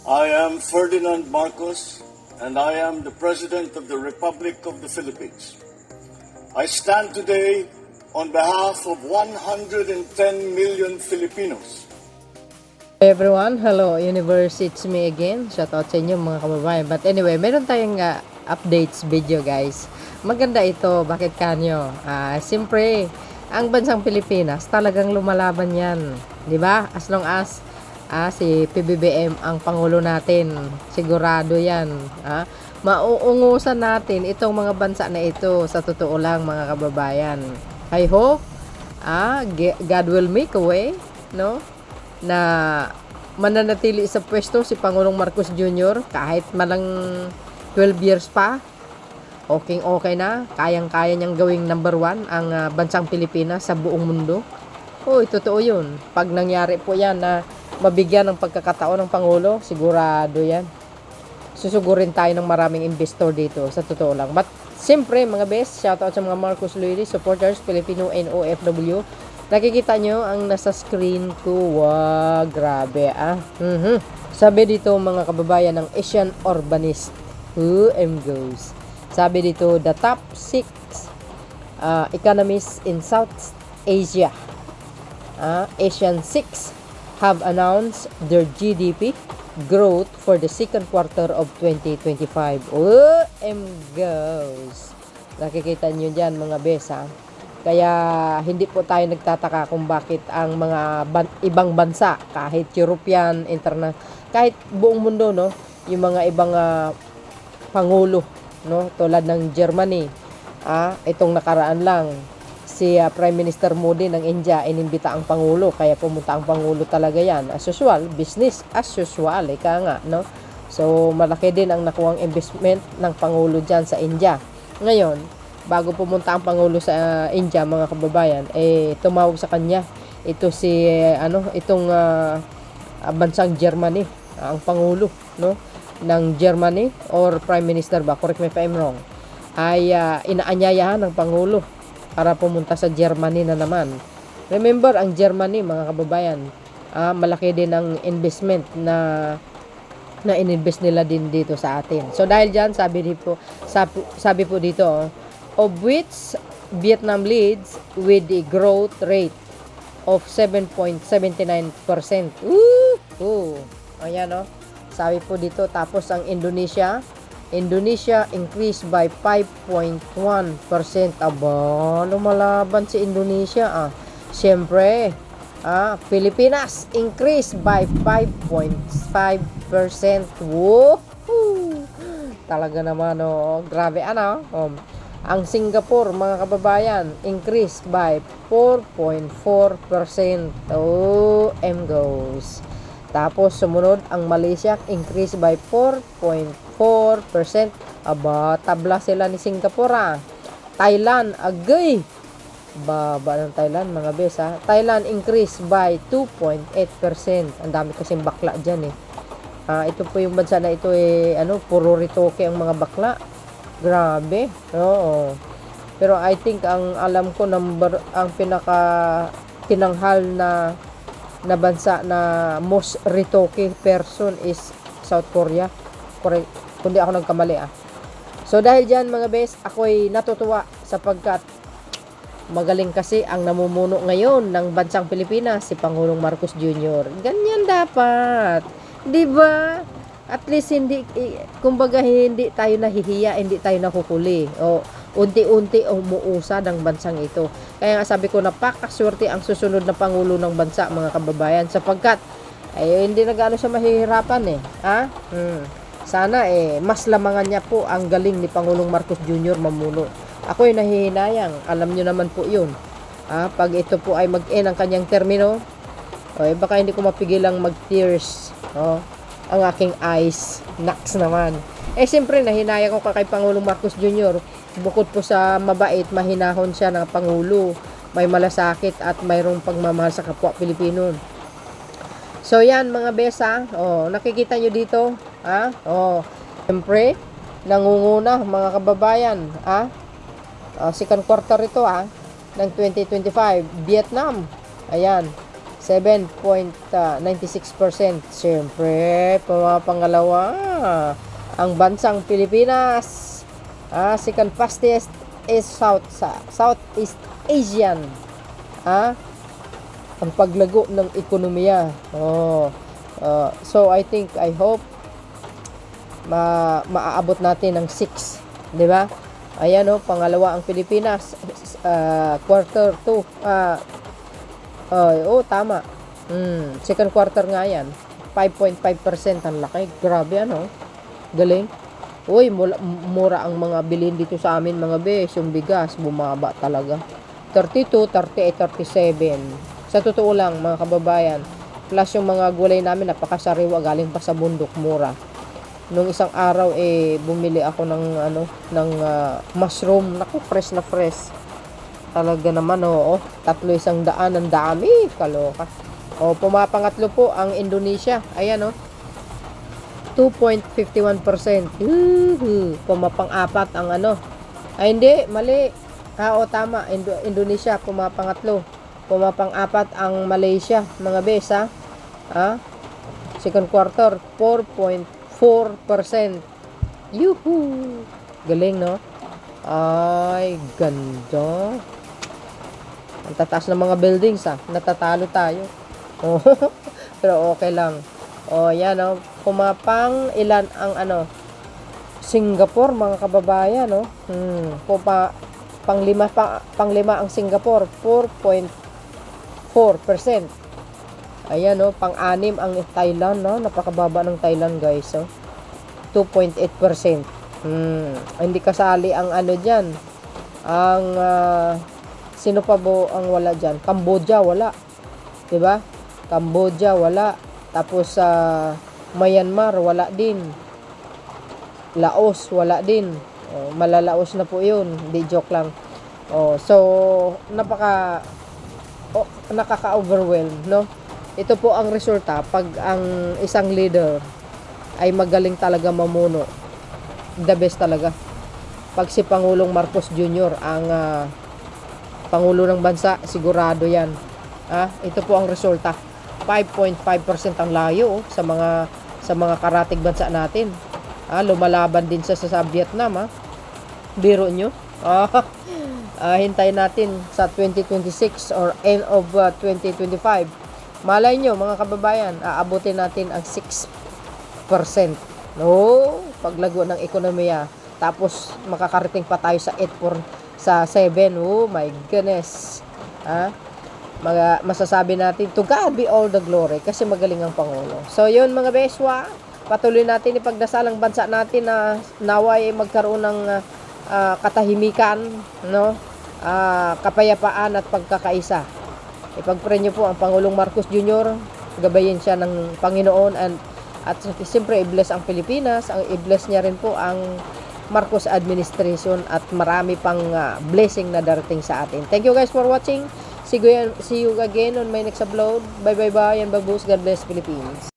I am Ferdinand Marcos, and I am the President of the Republic of the Philippines. I stand today on behalf of 110 million Filipinos. Hey everyone, hello universe, it's me again. Shout out sa inyo mga kababayan. But anyway, meron tayong updates video guys. Maganda ito, bakit kanyo? Siyempre, ang bansang Pilipinas talagang lumalaban yan. 'Di ba? As long as si PBBM ang pangulo natin, sigurado yan. Mauungusan natin itong mga bansa na ito, sa totoo lang mga kababayan. I hope God will make a way, no, na mananatili sa pwesto si Pangulong Marcos Jr. kahit malang 12 years pa. Okay na, kayang-kaya niyang gawing number 1 ang bansang Pilipinas sa buong mundo. Totoo yun. Pag nangyari po yan na mabigyan ng pagkakataon ng Pangulo, sigurado yan. Susugurin tayo ng maraming investor dito, sa totoo lang. But, siyempre, mga best, shoutout sa mga Marcos Loyalist supporters, Filipino and OFW. Nakikita nyo ang nasa screen ko. Wow, grabe Sabi dito mga kababayan ng Asian Urbanist, who goes. Sabi dito, the top 6 economies in South Asia, Asian 6 have announced their GDP growth for the second quarter of 2025. Goes. Nakikita nyo dyan mga besa. Kaya hindi po tayo nagtataka kung bakit ang mga ibang bansa, kahit European, kahit buong mundo, no, yung mga ibang pangulo, no, tulad ng Germany, itong nakaraan lang si Prime Minister Modi ng India inimbita ang pangulo, kaya pumunta ang pangulo talaga yan. As usual, business as usual, ika nga, no? So malaki din ang nakuhang investment ng pangulo dyan sa India. Ngayon, bago pumunta ang pangulo sa India, mga kababayan, tumawag sa kanya ito si itong bansang Germany, ang pangulo, no, ng Germany or Prime Minister ba, correct me if I'm wrong, ay inaanyayahan ng pangulo para pumunta sa Germany na naman. Remember, ang Germany, mga kababayan, malaki din ang investment na ininvest nila din dito sa atin. So dahil dyan, sabi po dito, of which Vietnam leads with a growth rate of 7.79%. Ayan, no? Sabi po dito. Tapos ang Indonesia increased by 5.1%. Aba, lumalaban si Indonesia. Siyempre, Pilipinas increased by 5.5%. Woohoo! Talaga naman, grabe, ang Singapore, mga kababayan, increased by 4.4%. Goes. Tapos sumunod ang Malaysia, increased by 4.4%. Aba, tabla sila ni Singapore. Thailand, agay, baba ng Thailand, mga besa. Thailand increased by 2.8%. Ang dami kasing bakla dyan ito po yung bansa na ito puro ritoke ang mga bakla. Grabe. Oo. Pero I think ang alam ko ang pinaka tinanghal na bansa na most ritoke person is South Korea. Correct. Kundi ako nagkamali So dahil dyan mga bes, ako'y natutuwa sapagkat magaling kasi ang namumuno ngayon ng bansang Pilipinas, si Pangulong Marcos Jr. Ganyan dapat. 'Di ba? At least kumbaga hindi tayo nahihiya, hindi tayo nakuhuli. Unti-unti umuusad ang bansang ito. Kaya nga sabi ko, napakaswerte ang susunod na pangulo ng bansa, mga kababayan, sapagkat hindi na gaano siya mahihirapan Sana mas lamangan niya po ang galing ni Pangulong Marcos Jr. mamuno. Ako'y nahihinayang, alam niyo naman po 'yun. Pag ito po ay mag-end ang kanyang termino, baka hindi ko mapigilang mag-tears. Ang aking eyes, naks naman. Siyempre, nahinayang ko kay Pangulong Marcos Jr. Bukod po sa mabait, mahinahon siya ng Pangulo. May malasakit at mayroong pagmamahal sa kapwa Pilipino. So, yan mga besa. Nakikita nyo dito. Siyempre, nangunguna mga kababayan. Second quarter ito ng 2025. Vietnam. Ayan. 7.96%. Siyempre, pangalawa, ang bansang Pilipinas. Second fastest is Southeast Asian. Ang paglago ng ekonomiya. So, I hope maaabot natin ng 6. Di ba? Ayan, pangalawa ang Pilipinas. Quarter 2. Tama. Second quarter nga yan. 5.5%. Ang laki. Grabe, galing. Uy, mura ang mga bilhin dito sa amin, mga bes. Yung bigas, bumaba talaga. 32, 38, 37. Sa totoo lang, mga kababayan, plus yung mga gulay namin, napakasariwa, galing pa sa bundok, mura. Nung isang araw, bumili ako ng mushroom. Naku, fresh na fresh. Talaga naman, 300 ang dami. Kaloka. Pumapangatlo po ang Indonesia. Ayan, 2.51%. Pumapang-apat ang hindi, mali. Tama. Indonesia, pumapangatlo. Pumapang-apat ang Malaysia, mga bes, Second quarter, 4.4%. Yuhu! Galing, no? Ay, ganda. Ang tataas ng mga buildings, natatalo tayo. Pero okay lang. Yan, pumapang ilan ang Singapore, mga kababayan, panglima ang Singapore, 4.4%. Ayan, pang-anim ang Thailand, napakababa ng Thailand, guys, 2.8%. Hindi kasali ang diyan. Ang sino pa bo ang wala diyan? Cambodia wala. 'Di ba? Cambodia wala. Tapos Myanmar wala din. Laos wala din. Malalaos na po 'yun. Hindi joke lang. So nakaka-overwhelm, no? Ito po ang resulta pag ang isang leader ay magaling talaga mamuno. The best talaga. Pag si Pangulong Marcos Jr. ang Pangulo ng bansa, sigurado yan. Ito po ang resulta. 5.5% ang layo sa mga karatig bansa natin. Lumalaban din sa Vietnam. Biro nyo. Hintayin natin sa 2026 or end of 2025. Malay nyo, mga kababayan, aabutin natin ang 6%. Paglago ng ekonomiya. Tapos makakarating pa tayo sa 7. Oh my goodness. Masasabi natin, to God be all the glory, kasi magaling ang Pangulo. So yun, mga beswa, patuloy natin ipagdasal ang bansa natin na naway magkaroon ng katahimikan, kapayapaan at pagkakaisa. Ipagpray niyo po ang Pangulong Marcos Jr., gabayin siya ng Panginoon, at siyempre i-bless ang Pilipinas, i-bless niya rin po ang Marcos administration, at marami pang blessing na darating sa atin. Thank you guys for watching. See you again on my next upload. Bye bye bye and babus. God bless Philippines.